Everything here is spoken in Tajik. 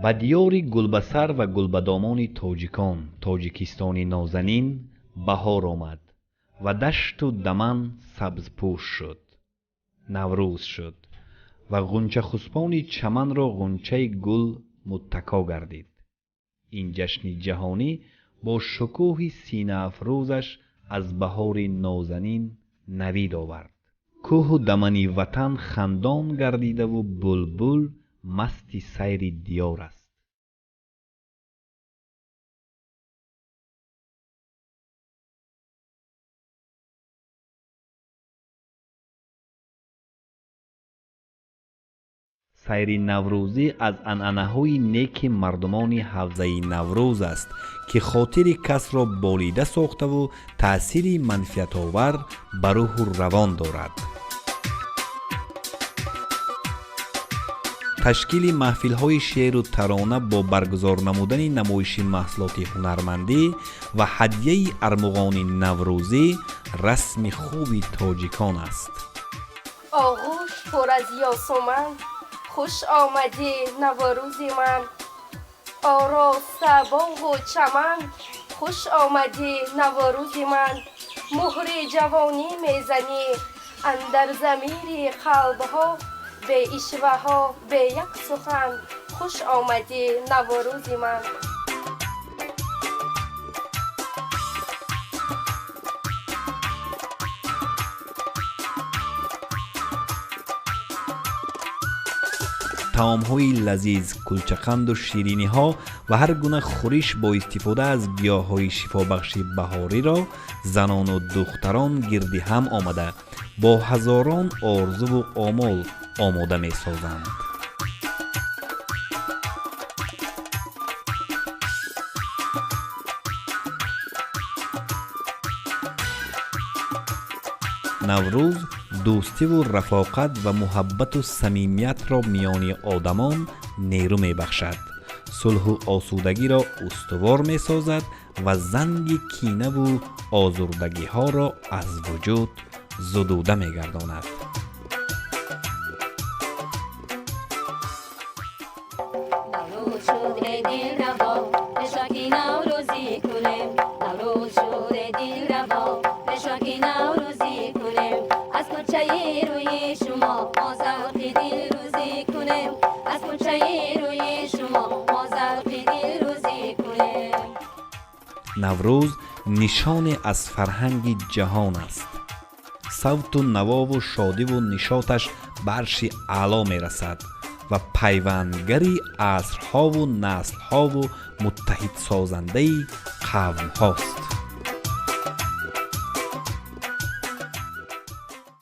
ба диёри гулбасар ва гулбадомони тоҷикон, тоҷикистони нозанин баҳор омад ва дашту даман сабзпӯш шуд. наврӯз шуд ва ғунчахӯспони чаманро ғунчаи гул муттако гардид. ин ҷашни ҷаҳонӣ бо шукӯҳи синаафрӯзаш аз баҳори нозанин навид овард. кӯҳу дамани ватан хандон гардидаву булбул масти сайри диёр аст. сайри наврӯзӣ аз анъанаҳои неки мардумони ҳавзаи наврӯз аст, ки хотири касро болида сохтаву таъсири манфиатовар ба рӯҳу равон дорад. ташкили маҳфилҳои шеъру тарона бо баргузор намудани намоиши маҳсулоти ҳунармандӣ ва ҳадияи армуғони наврӯзӣ расми хуби тоҷикон аст. оғӯш пур аз ёсуман, хуш омадӣ наврӯзи ман. ороста боғу чаман, хуш омадӣ наврӯзи ман. муҳри ҷавонӣ мезанӣ андар замири қалбҳо, бе ишваҳо, бе як сухан, хуш омадӣ наврӯзи ман. таомҳои лазиз, кулчақанду шириниҳо ва ҳар гуна хӯриш бо истифода аз гиёҳҳои шифобахши баҳориро занону духтарон гирди ҳам омада бо ҳазорон орзуву омол омода месозанд. наврӯз дӯстиву рафоқат ва муҳаббату самимиятро миёни одамон нерӯ мебахшад, сулҳу осудагиро устувор месозад ва занги кинаву озурдагиҳоро аз вуҷуд зудуда мегардонад. наврӯз нишоне аз фарҳанги ҷаҳон аст. савту навову шодиву нишоташ ба арши аъло мерасад ва пайвандгари асрҳову наслҳову муттаҳидсозандаи қавмҳост.